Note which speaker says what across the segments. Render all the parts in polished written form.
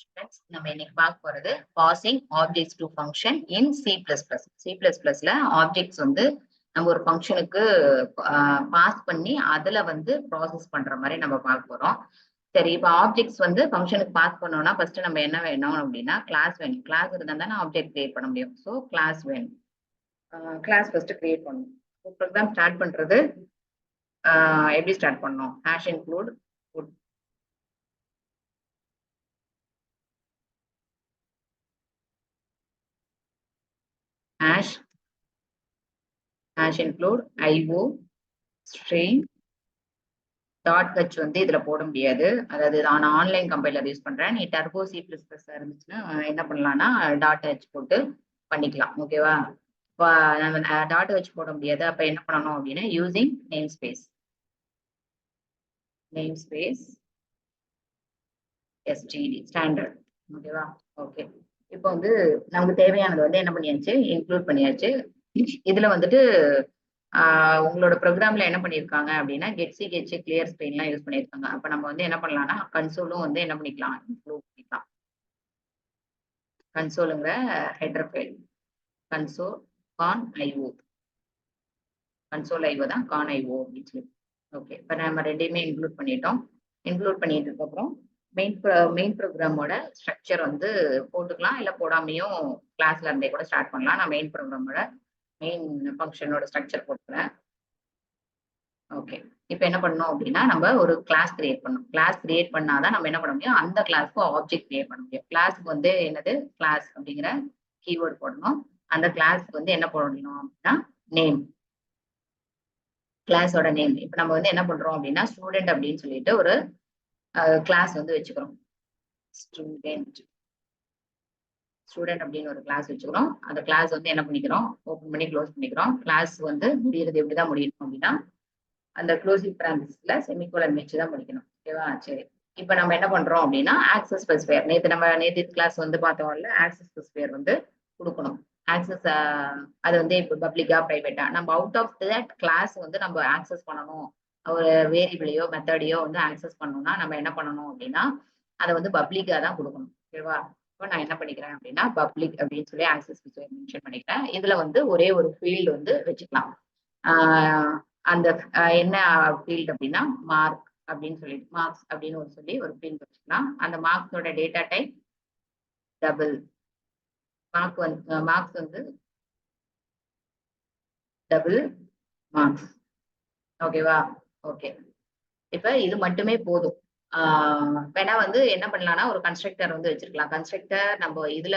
Speaker 1: Students, நம்ம இன்னைக்கு பார்க்க போறது passing objects to function in C++ல ஆப்ஜெக்ட்ஸ் வந்து நம்ம ஒரு ஃபங்க்ஷனுக்கு பாஸ் பண்ணி அதுல வந்து ப்ராசஸ் பண்ற மாதிரி நம்ம பார்க்க போறோம். சரி, இப்போ ஆப்ஜெக்ட்ஸ் வந்து ஃபங்க்ஷனுக்கு பாஸ் பண்ணோம்னா ஃபர்ஸ்ட் நம்ம என்ன வேணும் அப்படின்னா கிளாஸ் வேணும். கிளாஸ் இருந்தா தானே ஆப்ஜெக்ட் கிரியேட் பண்ண முடியும். ஸோ கிளாஸ் வேணும். கிளாஸ் ஃபர்ஸ்ட் கிரியேட் பண்ணணும். ப்ரோக்ராம் ஸ்டார்ட் பண்றது எப்படி ஸ்டார்ட் பண்ணணும்? Hash include hash include IO string .h வந்து இதுல போட முடியாது. அதாவது நான் ஆன்லைன் கம்பைலர் யூஸ் பண்றேன். நீ டர்போ C++ இருந்துச்சுன்னா என்ன பண்ணலாம்னா .h போட்டு பண்ணிக்கலாம். ஓகேவா? இப்போ நம்ம .h போட முடியாது. அப்ப என்ன பண்ணணும் அப்படின்னா using name space std standard. ஓகேவா? ஓகே. இப்போ வந்து நமக்கு தேவையானது வந்து என்ன பண்ணியாச்சு, இன்க்ளூட் பண்ணியாச்சு. இதுல வந்துட்டு உங்களோட ப்ரோக்ராம்ல என்ன பண்ணிருக்காங்க அப்படின்னா கெட்சி கிளியர் ஸ்பெயின்லாம் யூஸ் பண்ணிருக்காங்க. அப்ப நம்ம வந்து என்ன பண்ணலாம்னா கன்சோலும் வந்து என்ன பண்ணிக்கலாம், இன்க்ளூட் பண்ணிக்கலாம். கன்சோலுங்கிற header file console conio, console IO தான் கான் ஐஓ அப்படின்னு சொல்லி. ஓகே, இப்போ நம்ம ரெண்டையுமே இன்க்ளூட் பண்ணிட்டோம். இன்க்ளூட் பண்ணிட்டதுக்கு அப்புறம் மெயின் ப்ரோக்ராமோட ஸ்ட்ரக்சர் வந்து போட்டுக்கலாம், இல்லை போடாமையும் கிளாஸ்ல இருந்தே கூட ஸ்டார்ட் பண்ணலாம். நான் மெயின் ப்ரோக்ராமோட மெயின் ஃபங்க்ஷனோட ஸ்ட்ரக்சர் போட்டுக்கிறேன். ஓகே, இப்போ என்ன பண்ணணும் அப்படின்னா நம்ம ஒரு கிளாஸ் கிரியேட் பண்ணணும். கிளாஸ் கிரியேட் பண்ணாதான் நம்ம என்ன பண்ண முடியும், அந்த கிளாஸ்க்கு ஆப்ஜெக்ட் கிரியேட் பண்ண முடியும். கிளாஸ்க்கு வந்து என்னது, கிளாஸ் அப்படிங்கிற கீவேர்ட் போடணும். அந்த கிளாஸ்க்கு வந்து என்ன போடணும் அப்படின்னா நேம், கிளாஸோட நேம். இப்போ நம்ம வந்து என்ன பண்றோம் அப்படின்னா ஸ்டூடெண்ட் அப்படின்னு சொல்லிட்டு ஒரு கிளாஸ் வந்து வச்சுக்கிறோம். ஸ்டூடெண்ட் அப்படின்னு ஒரு கிளாஸ் வச்சுக்கிறோம். அந்த கிளாஸ் வந்து என்ன பண்ணிக்கிறோம், ஓப்பன் பண்ணி க்ளோஸ் பண்ணிக்கிறோம். கிளாஸ் வந்து முடியறது எப்படிதான் முடியணும் அப்படின்னா அந்த க்ளோசிங் பேரண்டிஸ்ல செமிகோலன் வச்சுதான் முடிக்கணும். ஓகேவா? சரி, இப்போ நம்ம என்ன பண்றோம் அப்படின்னா ஆக்சஸ் ஸ்பெசிஃபையர், நேற்று கிளாஸ் வந்து பார்த்தோம்ல, ஆக்சஸ் ஸ்பெசிஃபையர் வந்து கொடுக்கணும். ஆக்சஸ் அது வந்து இப்போ பப்ளிக்கா பிரைவேட்டா, நம்ம அவுட் ஆஃப் தட் கிளாஸ் வந்து நம்ம ஆக்சஸ் பண்ணணும். ஒரு வேரியபிளையோ மெத்தடையோ வந்து ஆக்சஸ் பண்ணணும்னா நம்ம என்ன பண்ணணும் அப்படின்னா அதை வந்து பப்ளிக்கா தான் கொடுக்கணும். ஓகேவா? இப்போ நான் என்ன பண்ணிக்கிறேன் அப்படின்னா பப்ளிக் அப்படின்னு சொல்லி ஆக்சஸ் ஸ்பெசிஃபையர் மென்ஷன் பண்ணிக்கிறேன். இதுல வந்து ஒரே ஒரு ஃபீல்டு வந்து வச்சுக்கலாம். அந்த என்ன ஃபீல்டு அப்படின்னா மார்க் அப்படின்னு சொல்லிட்டு மார்க்ஸ் அப்படின்னு ஒரு ஃபீல்டு வச்சுக்கலாம். அந்த மார்க்ஸோட டேட்டா டைப் டபுள். மார்க்ஸ் வந்து டபுள் மார்க்ஸ். ஓகேவா? ஓகே, இப்ப இது மட்டுமே போதும். வேணா வந்து என்ன பண்ணலாம்னா ஒரு கன்ஸ்ட்ரக்டர் வந்து வச்சிருக்கலாம். கன்ஸ்ட்ரக்டர் நம்ம இதுல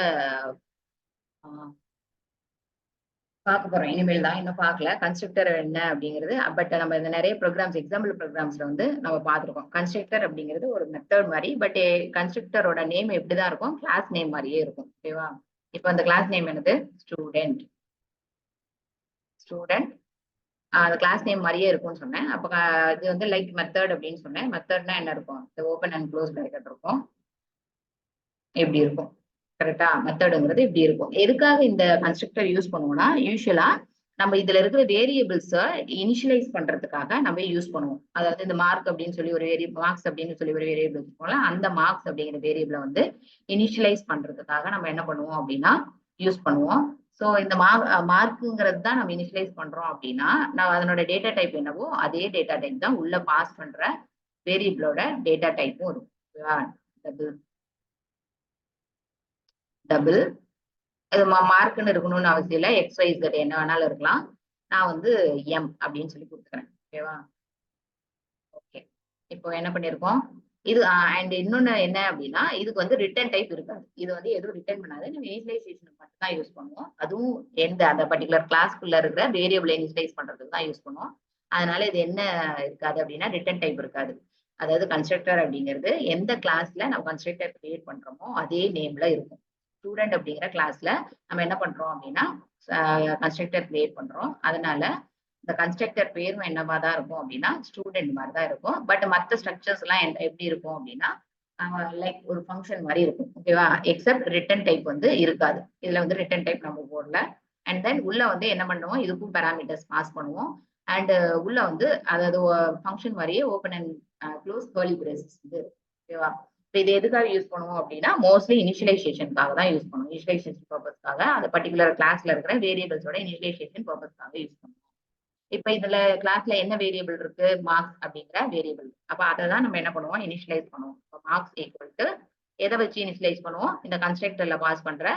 Speaker 1: பார்க்க போறோம். இனிமேல் தான், இன்னும் பார்க்கல கன்ஸ்ட்ரக்டர் என்ன அப்படிங்கிறது. பட் நம்ம இந்த நிறைய ப்ரோக்ராம்ஸ், எக்ஸாம்பிள் ப்ரோக்ராம்ஸ்ல வந்து நம்ம பார்த்துருக்கோம். கன்ஸ்ட்ரக்டர் அப்படிங்கிறது ஒரு மெத்தட் மாதிரி, பட் கன்ஸ்ட்ரக்டரோட நேம் எப்படிதான் இருக்கும், கிளாஸ் நேம் மாதிரியே இருக்கும். ஓகேவா? இப்போ அந்த கிளாஸ் நேம் என்னது, ஸ்டூடெண்ட். அந்த கிளாஸ் நேம் மாதிரியே இருக்கும்னு சொன்னேன். அப்போ இது வந்து லைக் மெத்தட் அப்படின்னு சொன்னேன். மெத்தட்னா என்ன இருக்கும், ஓப்பன் அண்ட் க்ளோஸ் பிராக்கெட் இருக்கும், எப்படி இருக்கும். கரெக்டா? மெத்தடுங்கிறது இப்படி இருக்கும். எதுக்காக இந்த கன்ஸ்ட்ரக்டர் யூஸ் பண்ணுவோம்னா யூஸ்வலா நம்ம இதுல இருக்கிற வேரியபிள்ஸை இனிஷியலைஸ் பண்றதுக்காக நம்ம யூஸ் பண்ணுவோம். அதாவது இந்த மார்க் அப்படின்னு சொல்லி ஒரு மார்க்ஸ் அப்படின்னு சொல்லி ஒரு வேரியபிள் வச்சுக்கோங்களா, அந்த மார்க்ஸ் அப்படிங்கிற வேரியபிளை வந்து இனிஷியலைஸ் பண்றதுக்காக நம்ம என்ன பண்ணுவோம் அப்படின்னா யூஸ் பண்ணுவோம். ஸோ இந்த மார்க்குங்கிறது தான் நம்ம இனிஷியலைஸ் பண்றோம் அப்படின்னா நான் அதனோட டேட்டா டைப் என்னவோ அதே டேட்டா டைப் தான் உள்ள பாஸ் பண்ற வேரியபிளோட டேட்டா டைப்பும் இருக்கும். டபுள் இது மார்க்னு இருக்கணும்னு அவசியம் இல்லை, XYZ என்ன வேணாலும் இருக்கலாம். நான் வந்து M அப்படின்னு சொல்லி கொடுத்துக்கிறேன். ஓகேவா? ஓகே, இப்போ என்ன பண்ணிருக்கோம் இது. அண்ட் இன்னொன்னு என்ன அப்படின்னா இதுக்கு வந்து ரிட்டர்ன் டைப் இருக்காது. இது வந்து எதுவும் ரிட்டர்ன் பண்ணாது. நம்ம இனிஷியலைசேஷன் மட்டும் தான் யூஸ் பண்ணுவோம். அதுவும் அந்த பர்டிகுலர் கிளாஸ்க்குள்ள இருக்கிற வேரியபிளை இனிஷியலைஸ் பண்றதுக்கு தான் யூஸ் பண்ணுவோம். அதனால இது என்ன இருக்காது அப்படின்னா ரிட்டர்ன் டைப் இருக்காது. அதாவது கன்ஸ்ட்ரக்டர் அப்படிங்கிறது எந்த கிளாஸ்ல நம்ம கன்ஸ்ட்ரக்டர் கிரியேட் பண்றோமோ அதே நேம்ல இருக்கும். ஸ்டூடெண்ட் அப்படிங்கிற கிளாஸ்ல நம்ம என்ன பண்றோம் அப்படின்னா கன்ஸ்ட்ரக்டர் கிரியேட் பண்றோம். அதனால இந்த கன்ஸ்ட்ரக்டர் பேரும் என்னவா தான் இருக்கும் அப்படின்னா ஸ்டூடெண்ட் மாதிரி தான் இருக்கும். பட் மற்ற ஸ்ட்ரக்சர்ஸ் எல்லாம் எப்படி இருக்கும் அப்படின்னா லைக் ஒரு ஃபங்க்ஷன் மாதிரி இருக்கும். ஓகேவா? எக்ஸப்ட் ரிட்டர்ன் டைப் வந்து இருக்காது. இதுல வந்து ரிட்டர்ன் டைப் நம்ம போடல. அண்ட் தென் உள்ள வந்து என்ன பண்ணுவோம், இதுக்கும் பேராமீட்டர்ஸ் பாஸ் பண்ணுவோம். அண்ட் உள்ள வந்து அதாவது ஃபங்க்ஷன் மாதிரியே open and close curly braces வந்து. ஓகேவா? இப்போ இது எதுக்காக யூஸ் பண்ணுவோம் அப்படின்னா மோஸ்ட்லி இனிஷியலைசேஷனுக்காக தான் யூஸ் பண்ணுவோம். இனிஷியலைசேஷன் பர்பஸ்க்காக அந்த பர்டிகுலர் கிளாஸ்ல இருக்கிற வேரியபிள்ஸோட இனிஷியலைசேஷன் பர்பஸ்க்காக யூஸ் பண்ணுவோம். இப்ப இதுல கிளாஸ்ல என்ன வேரியபிள் இருக்கு? மார்க்ஸ் அப்படிங்கிற வேரியபிள். அப்ப அதை தான் நம்ம என்ன பண்ணுவோம்? இனிஷியலைஸ் பண்ணுவோம். மார்க்ஸ் ஈக்குவல் டு எதை வச்சு இனிஷியலைஸ் பண்ணுவோம்? இந்த கன்ஸ்ட்ரக்டர்ல பாஸ் பண்ற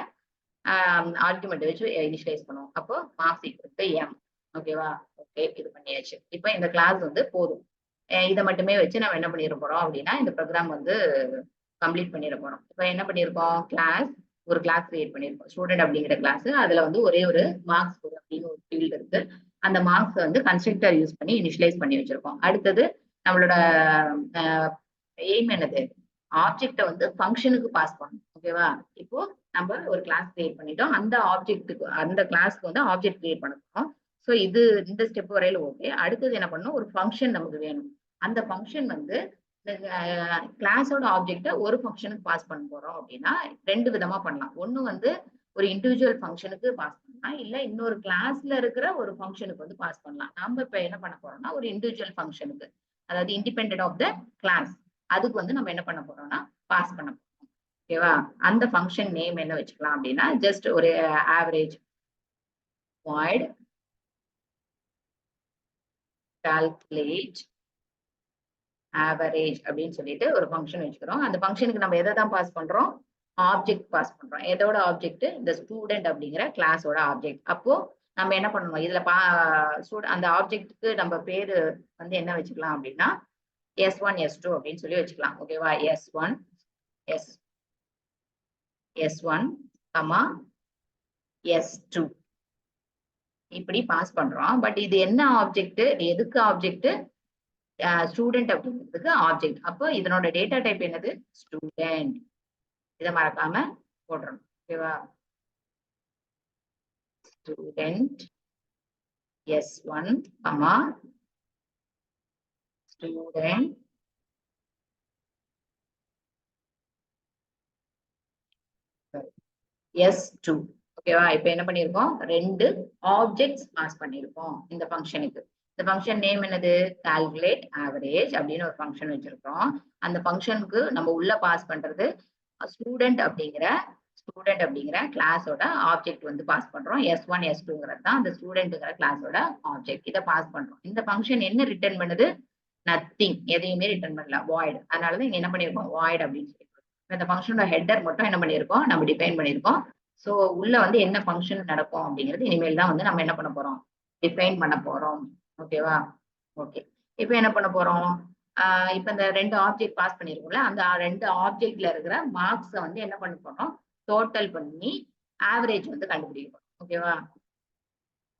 Speaker 1: ஆர்குமெண்ட் வச்சு இனிஷியலைஸ் பண்ணுவோம். அப்போ மார்க்ஸ் ஈக்குவல் டு எம். ஓகேவா? ஓகே, இது பண்ணியாச்சு. இப்போ இந்த கிளாஸ் வந்து போதும். இதை மட்டுமே வச்சு நம்ம என்ன பண்ணிட போறோம் அப்படின்னா இந்த ப்ரோக்ராம் வந்து கம்ப்ளீட் பண்ணிட போறோம். இப்போ என்ன பண்ணியிருக்கோம்? ஒரு கிளாஸ் கிரியேட் பண்ணியிருக்கோம். ஸ்டூடெண்ட் அப்படிங்கிற கிளாஸ். அதுல வந்து ஒரே ஒரு மார்க்ஸ் அப்படின்னு ஒரு ஃபீல்டு இருக்கு. அந்த மார்க்ஸ் வந்து கன்ஸ்ட்ரக்டர் யூஸ் பண்ணி இனிஷியலைஸ் பண்ணி வச்சிருக்கோம். அடுத்தது நம்மளோட எய்ம் என்னது? ஆப்ஜெக்ட வந்து ஃபங்க்ஷனுக்கு பாஸ் பண்ணணும். ஓகேவா? இப்போ நம்ம ஒரு கிளாஸ் கிரியேட் பண்ணிட்டோம். அந்த ஆப்ஜெக்ட்டுக்கு அந்த கிளாஸ்க்கு வந்து ஆப்ஜெக்ட் கிரியேட் பண்ணணும். ஸோ இது இந்த ஸ்டெப் வரையில ஓகே. அடுத்தது என்ன பண்ணணும்? ஒரு ஃபங்க்ஷன் நமக்கு வேணும். அந்த ஃபங்க்ஷன் வந்து கிளாஸோட ஆப்ஜெக்ட ஒரு ஃபங்க்ஷனுக்கு பாஸ் பண்ண போறோம் அப்படின்னா ரெண்டு விதமா பண்ணலாம். ஒண்ணு வந்து ஒரு இண்டிவிஜுவல் ஃபங்க்ஷனுக்கு பாஸ் பண்ணலாம், இல்ல இன்னொரு கிளாஸ்ல இருக்கிற ஒரு ஃபங்க்ஷனுக்கு வந்து பாஸ் பண்ணலாம். நம்ம இப்ப என்ன பண்ண போறோம்னா ஒரு இண்டிவிஜுவல் ஃபங்க்ஷனுக்கு, அதாவது இண்டிபெண்டன்ட் ஆஃப் த கிளாஸ், அதுக்கு வந்து நம்ம என்ன பண்ண போறோம்னா பாஸ் பண்ண போறோம். ஓகேவா? அந்த ஃபங்க்ஷன் நேம் என்ன வச்சுக்கலாம் அப்படின்னா ஜஸ்ட் ஒரு ஆவரேஜ் void calculate ஆவரேஜ் அப்படின்னு சொல்லிட்டு ஒரு ஃபங்க்ஷன் வச்சுக்கிறோம். அந்த ஃபங்க்ஷனுக்கு நம்ம எதை தான் பாஸ் பண்றோம்? ஆப்ஜெக்ட் பாஸ் பண்றோம். எதோட ஆப்ஜெக்ட்? இந்த ஸ்டூடெண்ட் அப்படிங்கிற கிளாஸோட ஆப்ஜெக்ட். அப்போ நம்ம என்ன பண்ணணும்? இதுல அந்த ஆப்ஜெக்ட்டுக்கு நம்ம பேரு வந்து என்ன வச்சுக்கலாம் அப்படின்னா S1 S2 அப்படின்னு சொல்லி வச்சுக்கலாம். ஓகேவா? S1 S1 S2 இப்படி பாஸ் பண்றோம். பட் இது என்ன ஆப்ஜெக்ட்? எதுக்கு ஆப்ஜெக்ட்? ஸ்டூடெண்ட் அப்படிங்கிறதுக்கு ஆப்ஜெக்ட். அப்போ இதனோட டேட்டா டைப் என்னது? ஸ்டூடெண்ட். இதை மறக்காம போடுறோம். ஓகேவா? Student S1 student S2. ஓகேவா? இப்ப என்ன பண்ணிருக்கோம்? ரெண்டு ஆப்ஜெக்ட்ஸ் பாஸ் பண்ணிருக்கோம் இந்த ஃபங்க்ஷனுக்கு. இந்த ஃபங்க்ஷன் நேம் என்னது? கால்குலேட் ஆவரேஜ் அப்படின்னு ஒரு ஃபங்க்ஷன் வச்சிருக்கோம். அந்த ஃபங்க்ஷனுக்கு நம்ம உள்ள பாஸ் பண்றது ஸ்டூடெண்ட் அப்படிங்கிற கிளாஸோட ஆப்ஜெக்ட் வந்து பாஸ் பண்றோம். S1 S2ங்கிறது தான் அந்த ஸ்டூடெண்ட்ங்கிற கிளாஸோட ஆப்ஜெக்ட். இதை பாஸ் பண்றோம். இந்த ஃபங்க்ஷன் என்ன ரிட்டர்ன் பண்ணுது? நத்திங். எதையுமே ரிட்டர்ன் பண்ணல. வாய்ட். அதனாலதான் இங்க என்ன பண்ணிருக்கோம்? வாய்ட் அப்படின்னு சொல்லி இந்த ஃபங்க்ஷனோட ஹெட்டர் மட்டும் என்ன பண்ணிருக்கோம்? நம்ம டிஃபைன் பண்ணிருக்கோம். சோ உள்ள வந்து என்ன ஃபங்க்ஷன் நடக்கும் அப்படிங்கிறது இனிமேல் தான் வந்து நம்ம என்ன பண்ண போறோம்? டிஃபைன் பண்ண போறோம். ஓகேவா? ஓகே. இப்ப என்ன பண்ண போறோம்? இப்ப இந்த ரெண்டு ஆப்ஜெக்ட் பாஸ் பண்ணிருக்கோம்ல, அந்த ரெண்டு ஆப்ஜெக்ட்ல இருக்கிற மார்க்ஸ வந்து என்ன பண்ண போறோம்? டோட்டல் பண்ணி ஆவரேஜ் வந்து கண்டுபிடிக்கணும். ஓகேவா?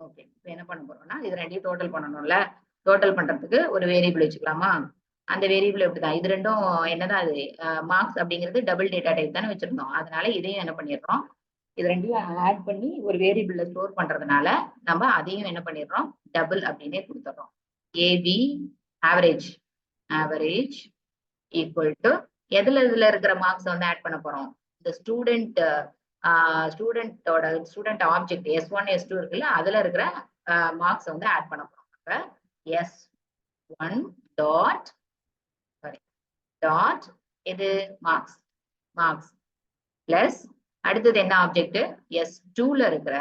Speaker 1: ஓகே. இப்ப என்ன பண்ண போறோம்னா இது ரெண்டையும் டோட்டல் பண்ணணும்ல. டோட்டல் பண்றதுக்கு ஒரு வேரியபிள் வச்சுக்கலாமா? அந்த வேரியபிள் எப்படிதான்? இது ரெண்டும் என்னதான் அது? மார்க்ஸ் அப்படிங்கிறது டபுள் டேட்டா டைப் தானே வச்சிருந்தோம். அதனால இதையும் என்ன பண்ணிடுறோம்? இது ரெண்டையும் ஆட் பண்ணி ஒரு வேரியபிள்ல ஸ்டோர் பண்றதுனால நம்ம அதையும் என்ன பண்ணிடுறோம்? டபுள் அப்படின்னே கொடுத்துடுறோம். AB average average equal to இதுல இருக்கிற மார்க்ஸ் வந்து ஆட் பண்ண போறோம்? இந்த ஸ்டூடெண்ட் ஆப்ஜெக்ட் S1 S2 இருக்குல்ல, அதுல இருக்கிற மார்க்ஸ் வந்து ஆட் பண்ண போறோம். அப்ப S1 டாட் டாட் இது மார்க்ஸ் பிளஸ் அடுத்தது என்ன ஆப்ஜெக்ட்? S2ல இருக்கிற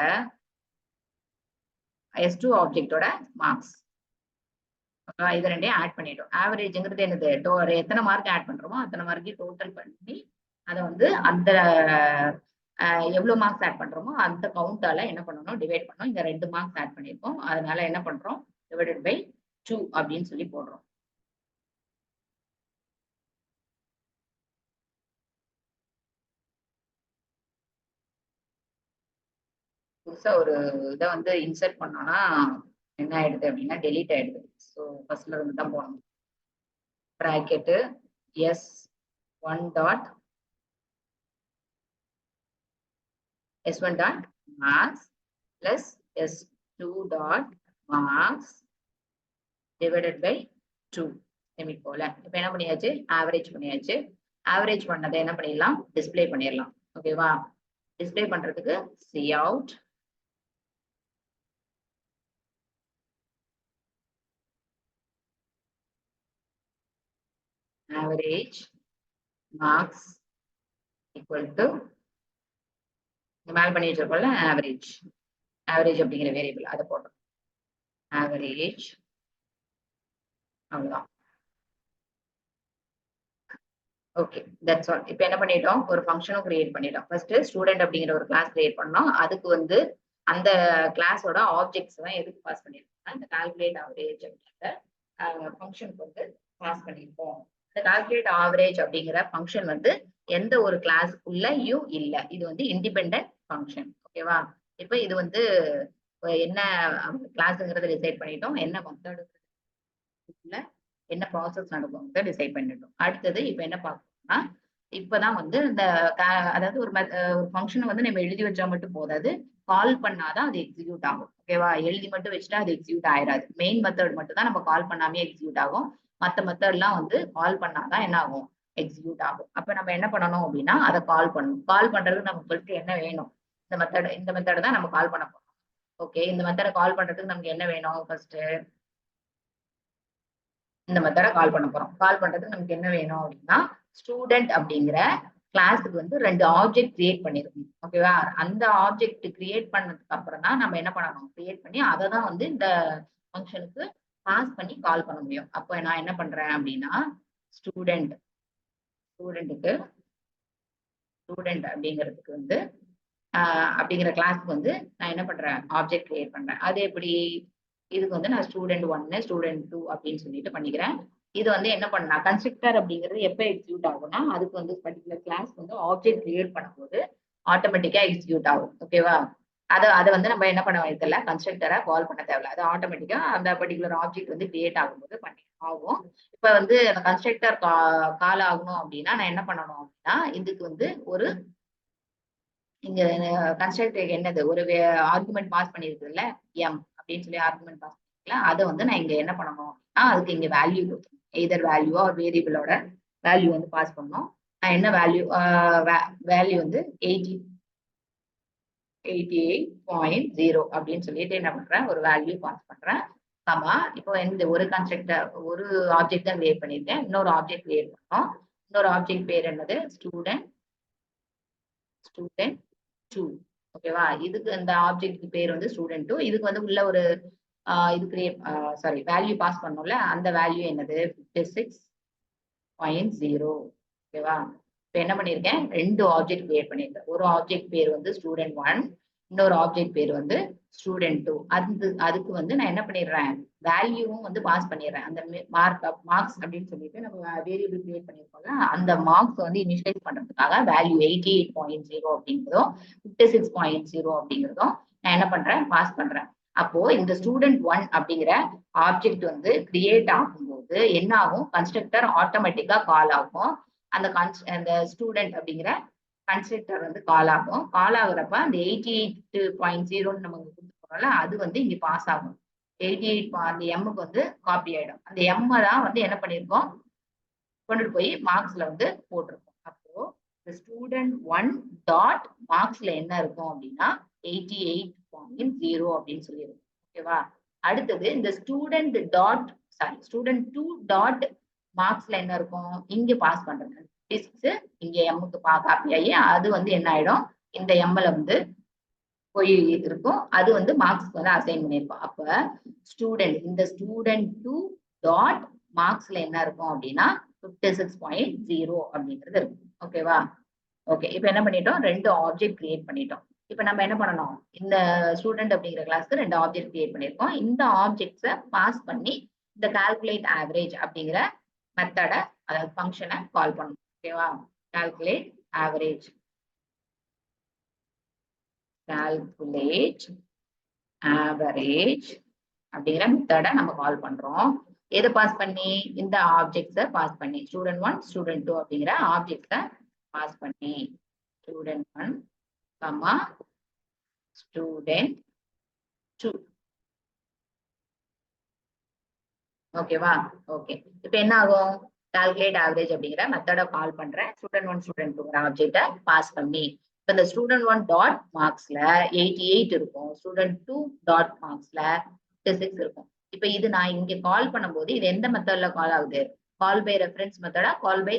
Speaker 1: S2 ஆப்ஜெக்டோட மார்க்ஸ். இது ரெண்டையும் ஆட் பண்ணிட்டோம். ஆவரேஜ்ங்கிறது என்னது? எத்தனை மார்க் ஆட் பண்றோமோ அத்தனை மார்க்கையும் டோட்டல் பண்ணி அதை வந்து அந்த எவ்வளவு மார்க்ஸ் ஆட் பண்றோமோ அந்த கவுண்டால என்ன பண்ணணும்? டிவைட் பண்ணோம். இந்த 2 மார்க்ஸ் ஆட் பண்ணிருக்கோம். அதனால என்ன பண்றோம்? டிவைடட் பை 2 அப்படின்னு சொல்லி போடுறோம். புதுசா ஒரு இதை வந்து இன்சர்ட் பண்ணோம்னா என்ன ஆயிடுது அப்படின்னா டெலீட் ஆயிடுது. ஸோ ஃபர்ஸ்ட்ல இருந்து தான் போகணும். Bracket S1 dot marks plus S2 dot marks divided by 2 செமிகோல. இப்ப என்ன பண்ணியாச்சு? ஆவரேஜ் பண்ணியாச்சு. ஆவரேஜ் பண்ணதை என்ன பண்ணிடலாம்? டிஸ்பிளே பண்ணிடலாம். ஓகேவா? டிஸ்பிளே பண்றதுக்கு cout average marks equal to மேல் பண்ணி வச்சிருக்கோம்ல ஆவரேஜ் அப்படிங்கிற வேரியபிள் அதை போட்டோம். ஆவரேஜ் அவ்வளவுதான். Okay, that's all. இப்போ என்ன பண்ணிட்டோம், ஒரு ஃபங்க்ஷனும் கிரியேட் பண்ணிட்டோம். ஃபர்ஸ்ட் ஸ்டூடெண்ட் அப்படிங்கிற ஒரு கிளாஸ் கிரியேட் பண்ணோம். அதுக்கு வந்து அந்த கிளாஸோட ஆப்ஜெக்ட்ஸ் தான் எதுக்கு பாஸ் பண்ணிருக்கோம், இந்த கால்குலேட் ஆவரேஜ் அப்படிங்கிற ஃபங்க்ஷனுக்கு வந்து பாஸ் பண்ணிருக்கோம். இந்த கால்குலேட் ஆவரேஜ் அப்படிங்கிற ஃபங்க்ஷன் வந்து எந்த ஒரு கிளாஸுக்குள்ளயும் இல்லை, இது வந்து இண்டிபெண்டன்ட் ஃபங்க்ஷன். ஓகேவா? இப்போ இது வந்து என்ன கிளாஸ்ங்கிறத டிசைட் பண்ணிட்டோம், என்ன மெத்தட் என்ன ப்ராசஸ் நடக்கும் டிசைட் பண்ணிட்டோம். அடுத்தது இப்ப என்ன பார்க்கணும்னா, இப்பதான் வந்து இந்த அதாவது ஒரு ஃபங்க்ஷனை வந்து நம்ம எழுதி வச்சா மட்டும் போதாது, கால் பண்ணாதான் அது எக்ஸிக்யூட் ஆகும். ஓகேவா? எழுதி மட்டும் வச்சுட்டா அது எக்ஸிக்யூட் ஆயிராது. மெயின் மெத்தட் மட்டும் தான் நம்ம கால் பண்ணாமே எக்ஸிக்யூட் ஆகும். மற்ற மெத்தட்லாம் வந்து கால் பண்ணாதான் என்ன ஆகும், எக்ஸிக்யூட் ஆகும். அப்ப நம்ம என்ன பண்ணணும் அப்படின்னா, அதை கால் பண்ணணும். கால் பண்றதுக்கு நமக்கு என்ன வேணும், இந்த மெத்தட் தான் நம்ம கால் பண்ண போறோம். ஓகே, இந்த மெத்தடை கால் பண்றதுக்கு நமக்கு என்ன வேணும், ஃபர்ஸ்ட் இந்த மெத்தட கால் பண்ண போறோம். கால் பண்றதுக்கு நமக்கு என்ன வேணும் அப்படின்னா, ஸ்டூடெண்ட் அப்படிங்கிற கிளாஸுக்கு வந்து 2 ஆப்ஜெக்ட் கிரியேட் பண்ணிருக்கணும். ஓகேவா? அந்த ஆப்ஜெக்ட் கிரியேட் பண்ணதுக்கு அப்புறம் தான் நம்ம என்ன பண்ணணும், கிரியேட் பண்ணி அதை தான் வந்து இந்த ஃபங்க்ஷனுக்கு பாஸ் பண்ணி கால் பண்ண முடியும். அப்போ நான் என்ன பண்றேன் அப்படின்னா, ஸ்டூடெண்ட்டுக்கு ஸ்டூடெண்ட் அப்படிங்கிறதுக்கு வந்து அப்படிங்கிற கிளாஸ்க்கு வந்து நான் என்ன பண்றேன், ஆப்ஜெக்ட் கிரியேட் பண்றேன். அது எப்படி, இதுக்கு வந்து நான் ஸ்டூடெண்ட் 1 ஸ்டூடெண்ட் 2 அப்படின்னு சொல்லிட்டு பண்ணிக்கிறேன். இது வந்து என்ன பண்ணா, கன்ஸ்ட்ரக்டர் அப்படிங்கிறது எப்ப எக்ஸிக்யூட் ஆகும்னா, அதுக்கு வந்து பர்டிகுலர் கிளாஸ் வந்து ஆப்ஜெக்ட் கிரியேட் பண்ணும்போது ஆட்டோமேட்டிக்கா எக்ஸிக்யூட் ஆகும். ஓகேவா? அதை வந்து நம்ம என்ன பண்ண வேண்டியதில்ல, கன்ஸ்ட்ரக்டரை கால் பண்ண தேவையில்ல. அது ஆட்டோமேட்டிக்கா அந்த பர்டிகுலர் ஆப்ஜெக்ட் வந்து கிரியேட் ஆகும்போது பண்ணி ஆகும். இப்ப வந்து அந்த கன்ஸ்ட்ரக்டர் கால் ஆகணும் அப்படின்னா நான் என்ன பண்ணணும் அப்படின்னா, இதுக்கு வந்து ஒரு இங்க கன்ஸ்ட்ரக்டர் என்னது, ஒரு ஆர்குமெண்ட் பாஸ் பண்ணிருக்குல்ல, எம் அப்படின்னு சொல்லி ஆர்குமெண்ட் பாஸ் பண்ணிருக்கல, அதை வந்து நான் இங்க என்ன பண்ணணும், அதுக்கு இங்க வேல்யூ கொடுக்கணும். எதர் வேல்யூ ஆர் வேரியபிளோட வேல்யூ வந்து பாஸ் பண்ணணும். நான் என்ன வேல்யூ, வேல்யூ வந்து 88.0 அப்படின்னு சொல்லிட்டு என்ன பண்றேன், ஒரு வேல்யூ பாஸ் பண்றேன். ஆமா, இப்போ இந்த ஒரு கன்ஸ்ட்ரக்டர் ஒரு ஆப்ஜெக்ட் தான் கிரியேட் பண்ணிருக்கேன். இன்னொரு ஆப்ஜெக்ட் கிரியேட் பண்ணோம். இன்னொரு ஆப்ஜெக்ட் பேர் என்னது, ஸ்டூடெண்ட் 2. ஓகேவா? இதுக்கு இந்த ஆப்ஜெக்ட் பேர் வந்து ஸ்டூடெண்ட் 2. இதுக்கு வந்து உள்ள ஒரு இது கிரியேட் சாரி வேல்யூ பாஸ் பண்ணோம்ல, அந்த வேல்யூ என்னது 56.0. ஓகேவா? இப்போ என்ன பண்ணிருக்கேன், 2 ஆப்ஜெக்ட் கிரியேட் பண்ணிருக்கேன். ஒரு ஆப்ஜெக்ட் பேர் வந்து ஸ்டூடெண்ட் 1, இன்னொரு ஆப்ஜெக்ட் பேர் வந்து ஸ்டூடெண்ட் 2. அதுக்கு வந்து நான் என்ன பண்ணிடுறேன், வேல்யூவும் வந்து பாஸ் பண்ணிடுறேன். அந்த மார்க்ஸ் அப்படின்னு சொல்லிட்டு நம்ம வேரியபிள் கிரியேட் பண்ணிருக்கோம்ல, அந்த மார்க்ஸ் வந்து இனிஷியலைஸ் பண்றதுக்காக வேல்யூ 88.0 அப்படிங்கிறதும் 56.0 அப்படிங்கிறதும் நான் என்ன பண்றேன், பாஸ் பண்றேன். அப்போ இந்த ஸ்டூடெண்ட் 1 அப்படிங்கிற ஆப்ஜெக்ட் வந்து கிரியேட் ஆகும்போது என்ன ஆகும், கன்ஸ்ட்ரக்டர் ஆட்டோமேட்டிக்கா கால் ஆகும். அந்த ஸ்டூடெண்ட் அப்படிங்கிற கன்ஸ்ட்ரக்டர் வந்து கால் ஆகும். கால் ஆகுறப்ப அந்த 88.0 நம்ம கொடுத்துருக்கோம்ல, அது வந்து இங்க பாஸ் ஆகும். 88 அந்த எம்முக்கு வந்து காப்பி ஆயிடும். அந்த எம் தான் வந்து என்ன பண்ணிருக்கோம், கொண்டுட்டு போய் மார்க்ஸ்ல வந்து போட்டிருக்கோம். அப்போ இந்த ஸ்டூடெண்ட் 1 டாட் மார்க்ஸ்ல என்ன இருக்கும் அப்படின்னா 88.0 அப்படின்னு சொல்லியிருக்கோம். ஓகேவா? அடுத்தது இந்த ஸ்டூடெண்ட் 2 டாட் மார்க்ஸ்ல என்ன இருக்கும், இங்க பாஸ் பண்றது 56 இங்க எம்முக்கு காப்பி ஆகி அது வந்து என்ன ஆயிடும், இந்த எம்ல வந்து போய் இருக்கும். அது வந்து மார்க்ஸ்க்கு வந்து அசைன் பண்ணிருக்கோம். அப்ப இந்த ஸ்டூடெண்ட் 2 டாட் மார்க்ஸ்ல என்ன இருக்கும் அப்படின்னா 56.0 அப்படிங்கிறது இருக்கும். ஓகேவா? ஓகே, இப்போ என்ன பண்ணிட்டோம், 2 ஆப்ஜெக்ட் கிரியேட் பண்ணிட்டோம். இப்போ நம்ம என்ன பண்ணணும், இந்த ஸ்டூடெண்ட் அப்படிங்கிற கிளாஸ்க்கு 2 ஆப்ஜெக்ட் கிரியேட் பண்ணிருக்கோம். இந்த ஆப்ஜெக்ட்ஸை பாஸ் பண்ணி இந்த கால்குலேட் ஆவரேஜ் அப்படிங்கிற மெத்தட, அதாவது ஃபங்க்ஷனை கால் பண்ணணும். ஓகேவா? கால்குலேட் ஆவரேஜ் அப்படிங்கிற மெத்தட நம்ம கால் பண்றோம். எதை பாஸ் பண்ணி, இந்த ஆப்ஜெக்ட்ஸை பாஸ் பண்ணி ஸ்டூடெண்ட் 1 ஸ்டூடெண்ட் 2 அப்படிங்கிற ஆப்ஜெக்ட்ஸை பாஸ் பண்ணி ஸ்டூடெண்ட் 1 கமா ஸ்டூடெண்ட் 2. ஓகேவா? ஓகே, இப்போ என்ன ஆகும், கால்குலேட் ஆவரேஜ் அப்படிங்கிற மெத்தட கால் பண்றேன். ஸ்டூடெண்ட் 1 ஸ்டூடெண்ட் 2 ஆப்ஜெக்ட பாஸ் பண்ணி இப்போ இந்த ஸ்டூடெண்ட் 1 டாட் மார்க்ஸ்ல 88 இருக்கும், ஸ்டூடெண்ட் 2 டாட் மார்க்ஸ்ல 56 இருக்கும். இப்போ இது நான் இங்க கால் பண்ணும்போது இது எந்த மெத்தட்ல கால் ஆகுது, கால் பை ரெஃபரன்ஸ் மெத்தடா, கால் பை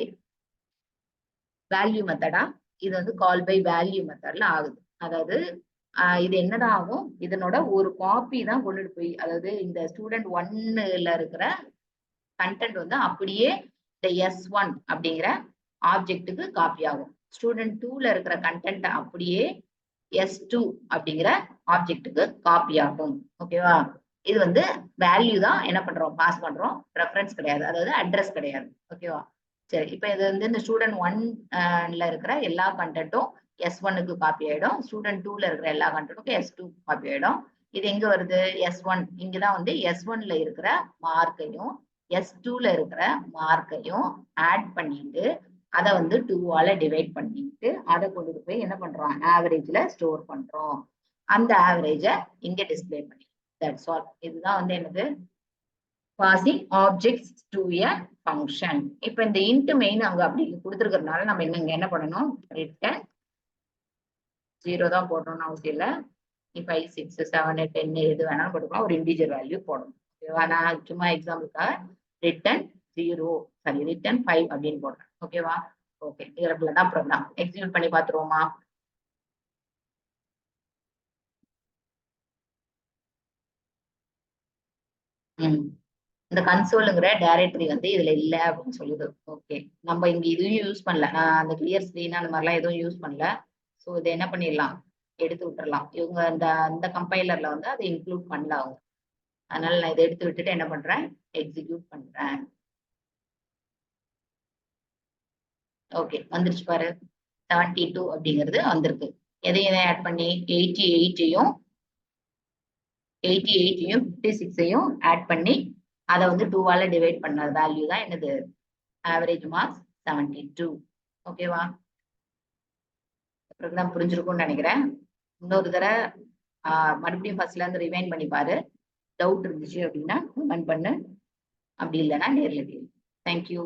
Speaker 1: வேல்யூ மெத்தடா, இது வந்து கால் பை வேல்யூ மெத்தட்ல ஆகுது. அதாவது இது என்னதான் ஆகும், இதனோட ஒரு காப்பி தான் கொண்டுட்டு போய், அதாவது இந்த ஸ்டூடெண்ட் 1ல இருக்கிற கண்டென்ட் வந்து அப்படியே இந்த S1 அப்படிங்கிற ஆப்ஜெக்ட்டுக்கு காப்பி ஆகும். ஸ்டூடெண்ட் 2ல இருக்கிற கண்டென்ட் அப்படியே S2 அப்படிங்கிற ஆப்ஜெக்ட்டுக்கு காப்பி ஆகும். ஓகேவா? இது வந்து வேல்யூ தான் என்ன பண்றோம், பாஸ் பண்றோம், ரெஃபரன்ஸ் கிடையாது, அதாவது அட்ரஸ் கிடையாது. ஓகேவா? சரி, இப்ப இது வந்து இந்த ஸ்டூடெண்ட் 1ல இருக்கிற எல்லா கண்டென்ட்டும் S1க்கு காப்பி ஆயிடும். ஸ்டூடெண்ட் 2ல இருக்கிற எல்லா கண்டென்ட்டும் S2 காப்பி ஆயிடும். இது எங்க வருது? S1 இங்கதான் வந்து S1ல இருக்கிற மார்க்கையும் S2ல இருக்கிற மார்க்கையும் ஆட் பண்ணிட்டு அதை வந்து 2ஆல டிவைட் பண்ணிட்டு அதை கொண்டுட்டு போய் என்ன பண்றோம், ஆவரேஜ்ல ஸ்டோர் பண்றோம். அந்த ஆவரேஜ இங்க டிஸ்பிளே பண்ணி, தட்ஸ் ஆல். இதுதான் வந்து என்னது, passing objects to a function. இப்ப இந்த இன்ட் மெயின் அங்க அப்படி கொடுத்துருக்கறதுனால நம்ம இங்க என்ன பண்ணணும், ரிட்டன் 0 தான் போடணும்னு அவசியம் இல்லை. 5, 6, 7, 10 எது வேணாலும் போட்டுக்கலாம், ஒரு இன்டிஜர் வேல்யூ போடணும். ஓகேவா? நான் சும்மா எக்ஸாம்பிளுக்காக ரிட்டன் 0, சாரி ரிட்டன் 5 அப்படின்னு போடுறேன். ஓகேவா? ஓகே, இதுல தான் ப்ரோக்ராம் எக்ஸிக்யூட் பண்ணி பார்த்துருவோமா? இந்த கன்சோலுங்கிற டைரக்டரி வந்து இதுல இல்ல அப்படின்னு சொல்லுது. ஓகே, நம்ம இங்க இதுவும் யூஸ் பண்ணல, நான் அந்த கிளியர் ஸ்கிரீன் அந்த மாதிரிலாம் எதுவும் யூஸ் பண்ணல. ஸோ இதை என்ன பண்ணிடலாம், எடுத்து விட்டுறலாம். இவங்க அந்த கம்பைலர்ல வந்து அதை இன்க்ளூட் பண்ணல அவங்க. அதனால நான் இதை எடுத்து விட்டுட்டு என்ன பண்றேன், எக்ஸிக்யூட் பண்றேன். ஓகே, வந்துருச்சு பாரு, 72 அப்படிங்கிறது வந்திருக்கு. எதையும் ஆட் பண்ணி 88யும் 56யும் ஆட் பண்ணி அதை வந்து 2ஆல டிவைட் பண்ண வேல்யூ தான் என்னது, ஆவரேஜ் மார்க்ஸ் 72. ஓகேவா? ப்ரோக்ராம் புரிஞ்சிருக்கும்னு நினைக்கிறேன். இன்னொரு தடவை மறுபடியும் ஃபர்ஸ்ட்ல இருந்து ரிவைண்ட் பண்ணி பாரு. டவுட் இருந்துச்சு அப்படின்னா கமெண்ட் பண்ணு, அப்படி இல்லைன்னா நேர்ல கேளு. தேங்க்யூ.